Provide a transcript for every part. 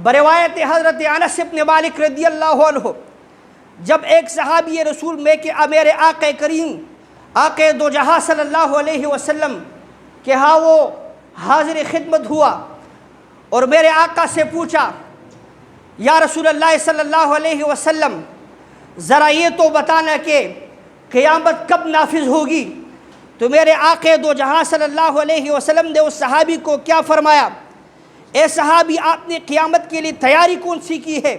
بروایت حضرت انس بن مالک رضی اللہ عنہ، جب ایک صحابی رسول میں کہ میرے آقا کریم آقا دو جہاں صلی اللہ علیہ وسلم کہ ہاں وہ حاضر خدمت ہوا اور میرے آقا سے پوچھا، یا رسول اللہ صلی اللہ علیہ وسلم ذرا یہ تو بتانا کہ قیامت کب نافذ ہوگی؟ تو میرے آقا دو جہاں صلی اللہ علیہ وسلم نے اس صحابی کو کیا فرمایا، اے صحابی آپ نے قیامت کے لیے تیاری کون سی کی ہے؟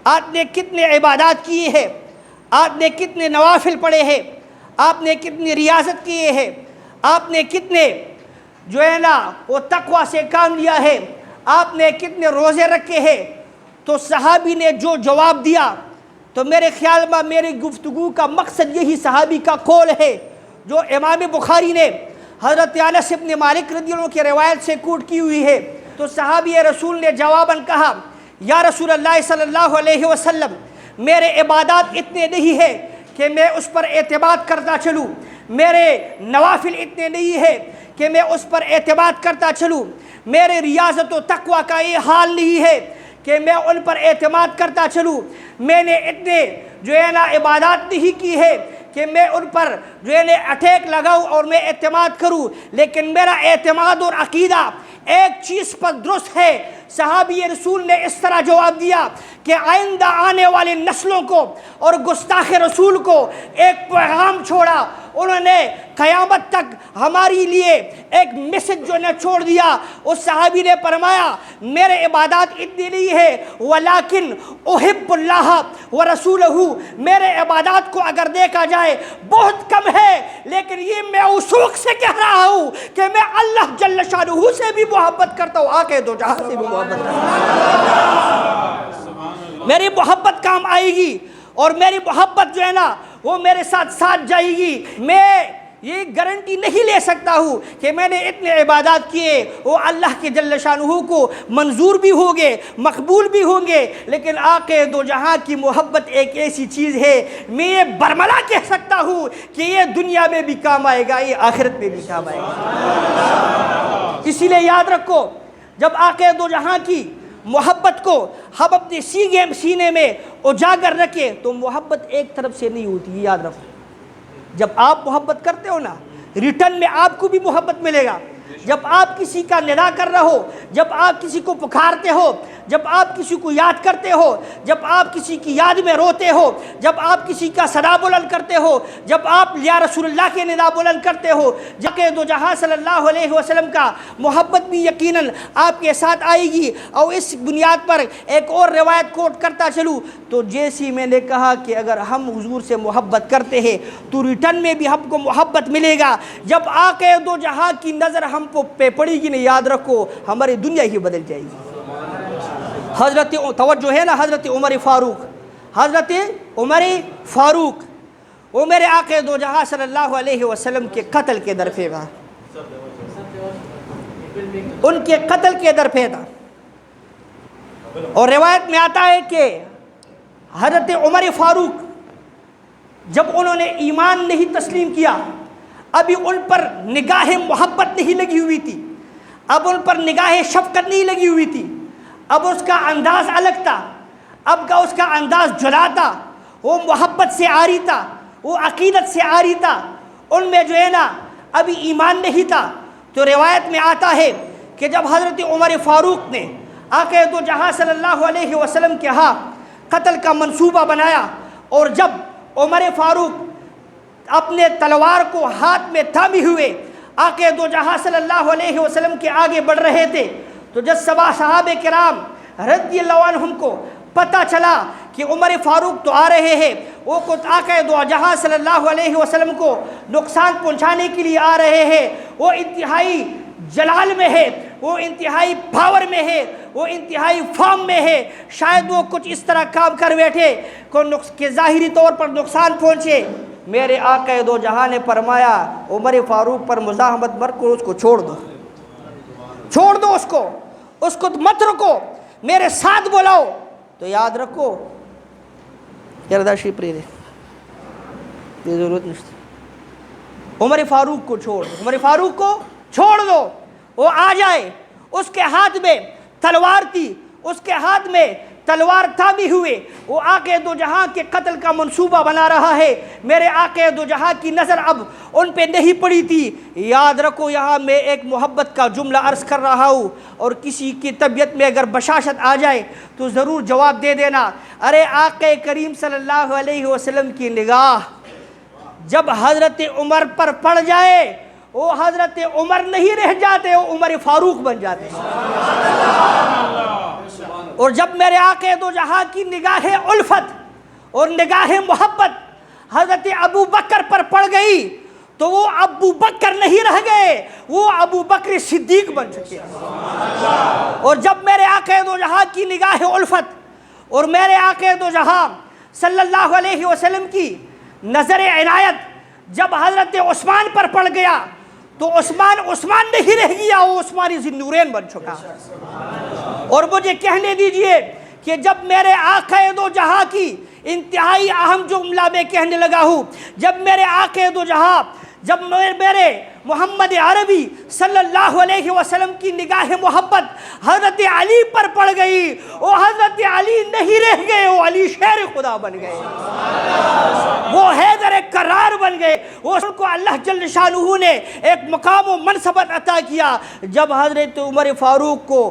آپ نے کتنے عبادات کیے ہیں؟ آپ نے کتنے نوافل پڑھے ہیں؟ آپ نے کتنی ریاضت کیے ہیں؟ آپ نے کتنے جو ہے نا وہ تقوی سے کام لیا ہے؟ آپ نے کتنے روزے رکھے ہیں؟ تو صحابی نے جو جواب دیا، تو میرے خیال میں میری گفتگو کا مقصد یہی صحابی کا قول ہے جو امام بخاری نے حضرت انس بن مالک رضی اللہ عنہ کی روایت سے کوٹ کی ہوئی ہے۔ تو صحابی رسول نے جواباً کہا، یا رسول اللہ صلی اللہ علیہ وسلم میرے عبادات اتنے نہیں ہے کہ میں اس پر اعتماد کرتا چلوں، میرے نوافل اتنے نہیں ہے کہ میں اس پر اعتماد کرتا چلوں، میرے ریاضت و تقوی کا یہ حال نہیں ہے کہ میں ان پر اعتماد کرتا چلوں، میں نے اتنے جو ہے نا عبادات نہیں کی ہے کہ میں ان پر جو ہے نا اٹیک لگاؤں اور میں اعتماد کروں، لیکن میرا اعتماد اور عقیدہ ایک چیز پر درست ہے۔ صحابی رسول نے اس طرح جواب دیا کہ آئندہ آنے والی نسلوں کو اور گستاخ رسول کو ایک پیغام چھوڑا، انہوں نے قیامت تک ہماری لیے ایک میسج جو نے چھوڑ دیا۔ اس صحابی نے فرمایا میرے عبادات اتنی نہیں ہے، ولیکن احب اللہ ورسولہ، میرے عبادات کو اگر دیکھا جائے بہت کم ہے، لیکن یہ میں وثوق سے کہہ رہا ہوں کہ میں اللہ جل شانہ سے بھی محبت کرتا ہوں، آقا دو جہاں سے بھی محبت کرتا ہوں۔ میری محبت کام آئے گی اور میری محبت جو ہے نا وہ میرے ساتھ ساتھ جائے گی۔ میں یہ گارنٹی نہیں لے سکتا ہوں کہ میں نے اتنے عبادات کیے وہ اللہ کے جل شانہ کو منظور بھی ہوں گے، مقبول بھی ہوں گے، لیکن آقا دو جہاں کی محبت ایک ایسی چیز ہے، میں یہ برملا کہہ سکتا ہوں کہ یہ دنیا میں بھی کام آئے گا، یہ آخرت میں بھی کام آئے گا۔ اسی لیے یاد رکھو، جب آقا دو جہاں کی محبت کو ہم اپنے سینے میں اجاگر رکھیں تو محبت ایک طرف سے نہیں ہوتی، یہ یاد رکھو۔ جب آپ محبت کرتے ہو نا، ریٹرن میں آپ کو بھی محبت ملے گا۔ جب آپ کسی کا ندا کر رہے ہو، جب آپ کسی کو پکارتے ہو، جب آپ کسی کو یاد کرتے ہو، جب آپ کسی کی یاد میں روتے ہو، جب آپ کسی کا صدا بلند کرتے ہو، جب آپ یا رسول اللہ کے ندا بلند کرتے ہو، جب دو جہاں صلی اللہ علیہ وسلم کا محبت بھی یقیناً آپ کے ساتھ آئے گی۔ اور اس بنیاد پر ایک اور روایت کوٹ کرتا چلوں تو جیسی میں نے کہا کہ اگر ہم حضور سے محبت کرتے ہیں تو ریٹرن میں بھی ہم کو محبت ملے گا۔ جب آقا دو جہاں کی نظر ہم پہ پڑے گی نا، یاد رکھو ہماری دنیا ہی بدل جائے گی۔ حضرت توجہ ہے نا، حضرت عمر فاروق وہ میرے آقا دو جہاں صلی اللہ علیہ وسلم کے قتل کے درپے تھا، ان کے قتل کے درپے تھا۔ اور روایت میں آتا ہے کہ حضرت عمر فاروق جب انہوں نے ایمان نہیں تسلیم کیا، ابھی ان پر نگاہ محبت نہیں لگی ہوئی تھی، اب ان پر نگاہ شفقت نہیں لگی ہوئی تھی، اب اس کا انداز الگ تھا، اب کا اس کا انداز جلا تھا، وہ محبت سے آری تھا، وہ عقیدت سے آری تھا، ان میں جو ہے نا ابھی ایمان نہیں تھا۔ تو روایت میں آتا ہے کہ جب حضرت عمر فاروق نے آقا دو جہاں صلی اللہ علیہ وسلم کے ہاں قتل کا منصوبہ بنایا، اور جب عمر فاروق اپنے تلوار کو ہاتھ میں تھامے ہوئے آقا دو جہاں صلی اللہ علیہ وسلم کے آگے بڑھ رہے تھے، تو جب صحابہ کرام رضی اللہ عنہم کو پتہ چلا کہ عمر فاروق تو آ رہے ہیں، وہ آقا دو جہاں صلی اللہ علیہ وسلم کو نقصان پہنچانے کے لیے آ رہے ہیں، وہ انتہائی جلال میں ہے، وہ انتہائی پاور میں ہے، وہ انتہائی فارم میں ہے، شاید وہ کچھ اس طرح کام کر بیٹھے کہ ظاہری طور پر نقصان پہنچے۔ میرے آقا دو جہاں نے فرمایا عمر فاروق پر مزاحمت مت کرو، اس کو چھوڑ دو، چھوڑ دو، اس کو مت رکو، میرے ساتھ بلاؤ۔ تو یاد رکھو یرداشی پری یہ ضرورت نہیں، عمر فاروق کو چھوڑ دو، وہ آ جائے، اس کے ہاتھ میں تلوار تھی، اس کے ہاتھ میں تلوار تھامی ہوئے وہ آقا دو جہاں کے قتل کا منصوبہ بنا رہا ہے۔ میرے آقا دو جہاں کی نظر اب ان پہ نہیں پڑی تھی۔ یاد رکھو یہاں میں ایک محبت کا جملہ عرض کر رہا ہوں، اور کسی کی طبیعت میں اگر بشاشت آ جائے تو ضرور جواب دے دینا۔ ارے آقا کریم صلی اللہ علیہ وسلم کی نگاہ جب حضرت عمر پر پڑ جائے وہ حضرت عمر نہیں رہ جاتے، وہ عمر فاروق بن جاتے۔ اور جب میرے آقا دو جہاں کی نگاہ الفت اور نگاہ محبت حضرت ابو بکر پر پڑ گئی تو وہ ابو بکر نہیں رہ گئے، وہ ابو بکر صدیق بن چکے۔ اور جب میرے آقا دو جہاں کی نگاہ الفت اور میرے آقا دو جہاں صلی اللہ علیہ وسلم کی نظر عنایت جب حضرت عثمان پر پڑ گیا تو عثمان نہیں رہ گیا، وہ عثمانی ذی النورین بن چکا۔ اور مجھے کہنے دیجئے کہ جب میرے آقا دو جہاں کی انتہائی اہم جملہ میں کہنے لگا ہوں، جب میرے آقا دو جہاں جب میرے محمد عربی صلی اللہ علیہ وسلم کی نگاہ محبت حضرت علی پر پڑ گئی، وہ حضرت علی نہیں رہ گئے، وہ علی شیر خدا بن گئے، وہ حیدر کرار بن گئے۔ وہ ان کو اللہ جل شانہ نے ایک مقام و منصبت عطا کیا۔ جب حضرت عمر فاروق کو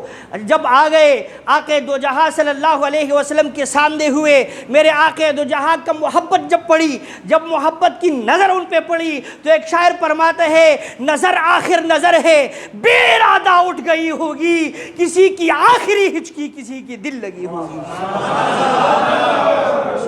جب آ گئے آقا دو جہاں صلی اللہ علیہ وسلم کے سامنے ہوئے، میرے آقا دو جہاں کا محبت جب پڑی، جب محبت کی نظر ان پہ پڑی تو ایک شاعر فرماتا ہے نظر آخر نظر ہے بے ارادہ اٹھ گئی ہوگی، کسی کی آخری ہچکی کسی کی دل لگی ہوگی۔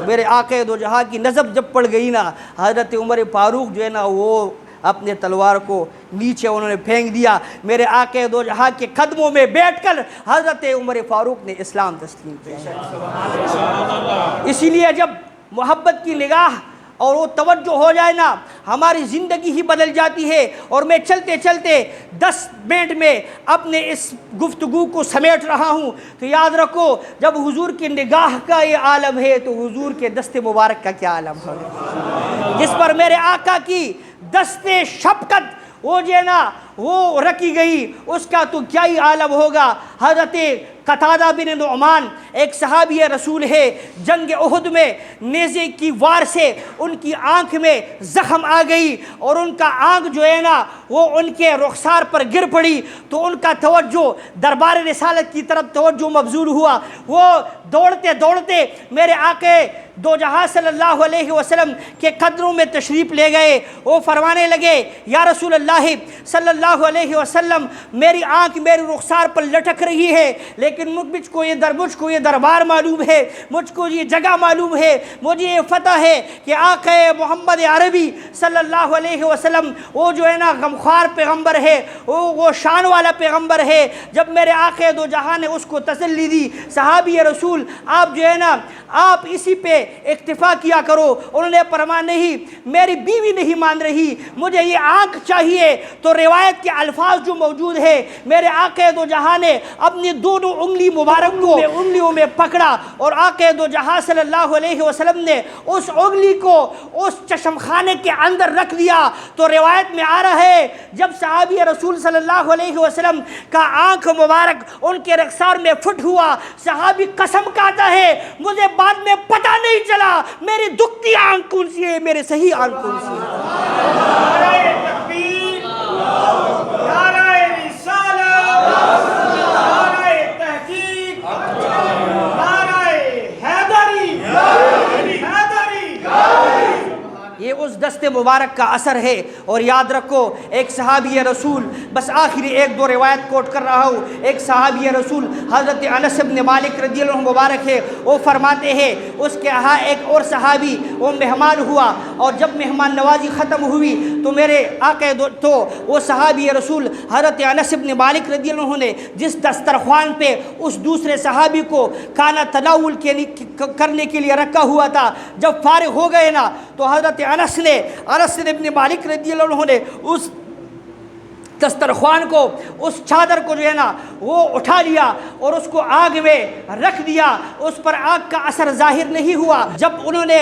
میرے آقا دو جہاں کی نظر جب پڑ گئی نا، حضرت عمر فاروق جو ہے نا وہ اپنے تلوار کو نیچے انہوں نے پھینک دیا۔ میرے آقا دو جہاں کے قدموں میں بیٹھ کر حضرت عمر فاروق نے اسلام تسلیم کیا۔ اسی لیے جب محبت کی نگاہ اور وہ توجہ ہو جائے نا، ہماری زندگی ہی بدل جاتی ہے۔ اور میں چلتے چلتے 10 منٹ میں اپنے اس گفتگو کو سمیٹ رہا ہوں تو یاد رکھو جب حضور کی نگاہ کا یہ عالم ہے تو حضور کے دست مبارک کا کیا عالم ہے، جس پر میرے آقا کی دست شفقت وہ جو ہے نا وہ رکھی گئی، اس کا تو کیا ہی عالم ہوگا۔ حضرت قتادہ بن نعمان ایک صحابی رسول ہے، جنگ احد میں نیزے کی وار سے ان کی آنکھ میں زخم آ گئی اور ان کا آنکھ جو ہے نا وہ ان کے رخسار پر گر پڑی تو ان کا توجہ دربار رسالت کی طرف توجہ مبذول ہوا۔ وہ دوڑتے دوڑتے میرے آقا دو جہاں صلی اللہ علیہ وسلم کے قدروں میں تشریف لے گئے۔ وہ فرمانے لگے یا رسول اللہ صلی اللہ علیہ وسلم، میری آنکھ میری رخسار پر لٹک رہی ہے، لیکن مجھ کو یہ دربار معلوم ہے، مجھ کو یہ جگہ معلوم ہے، مجھے یہ فتح ہے کہ آقا محمد عربی صلی اللہ علیہ وسلم وہ جو ہے نا غمخوار پیغمبر ہے، وہ شان والا پیغمبر ہے۔ جب میرے آقا دو جہاں نے اس کو تسلی دی، صحابی رسول آپ جو ہے نا آپ اسی پہ اکتفا کیا کرو۔ انہوں نے فرمایا نہیں، میری بیوی نہیں مان رہی، مجھے یہ آنکھ چاہیے۔ تو روایت کے الفاظ جو موجود ہے، میرے آقا دو جہاں نے اپنی دونوں انگلی مبارک کو انگلیوں میں پکڑا اور آقا دو جہاں صلی اللہ علیہ وسلم نے اس انگلی کو اس چشم خانے کے اندر رکھ دیا۔ تو روایت میں آ رہا ہے جب صحابی رسول صلی اللہ علیہ وسلم کا آنکھ مبارک ان کے رخسار میں فٹ ہوا، صحابی قسم کھاتا ہے مجھے بعد میں پتہ نہیں چلا میری دکھتی آنکھ کون سی ہے، میرے صحیح آنکھ کون سی ہے۔ یہ اس دست مبارک کا اثر ہے۔ اور یاد رکھو ایک صحابی رسول، بس آخری ایک دو روایت کوٹ کر رہا ہوں، ایک صحابی رسول حضرت انس بن مالک رضی اللہ عنہ مبارک ہے، وہ فرماتے ہیں اس کے ہاں ایک اور صحابی وہ مہمان ہوا، اور جب مہمان نوازی ختم ہوئی تو میرے آقا تو وہ صحابی رسول حضرت انس بن مالک رضی اللہ عنہ نے جس دسترخوان پہ اس دوسرے صحابی کو کھانا تناول کرنے کے لیے رکھا ہوا تھا، جب فارغ ہو گئے نا تو حضرت انس بن مالک رضی اللہ عنہ نے اس دسترخوان کو، اس چادر کو جو ہے نا وہ اٹھا لیا اور اس کو آگ میں رکھ دیا، اس پر آگ کا اثر ظاہر نہیں ہوا۔ جب انہوں نے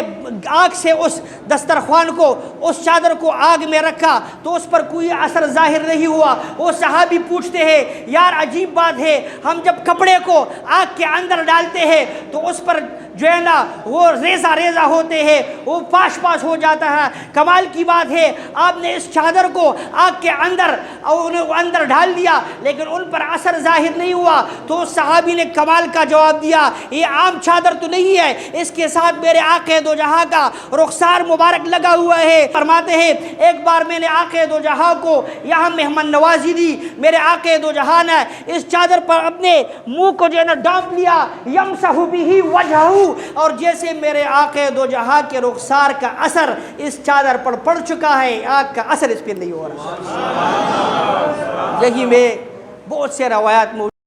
آگ سے اس دسترخوان کو، اس چادر کو آگ میں رکھا تو اس پر کوئی اثر ظاہر نہیں ہوا۔ وہ صحابی پوچھتے ہیں یار عجیب بات ہے، ہم جب کپڑے کو آگ کے اندر ڈالتے ہیں تو اس پر جو ہے نا وہ ریزہ ریزہ ہوتے ہیں، وہ پاش پاش ہو جاتا ہے۔ کمال کی بات ہے آپ نے اس چادر کو آگ کے اندر ڈال دیا لیکن ان پر اثر ظاہر نہیں ہوا۔ تو صحابی نے کمال کا جواب دیا یہ عام چادر تو نہیں ہے، اس کے ساتھ میرے آقا دو جہاں کا رخسار مبارک لگا ہوا ہے۔ فرماتے ہیں ایک بار میں نے آقا دو جہاں کو یہاں مہمان نوازی دی، میرے آقا دو جہاں نے اس چادر پر اپنے منہ کو جو ہے نا ڈانپ لیا، یمسح بہ وجہہ، اور جیسے میرے آقا دو جہاں کے رخسار کا اثر اس چادر پر پڑ چکا ہے، آگ کا اثر اس پہ نہیں ہو رہا۔ یہی میں بہت سے روایات موجود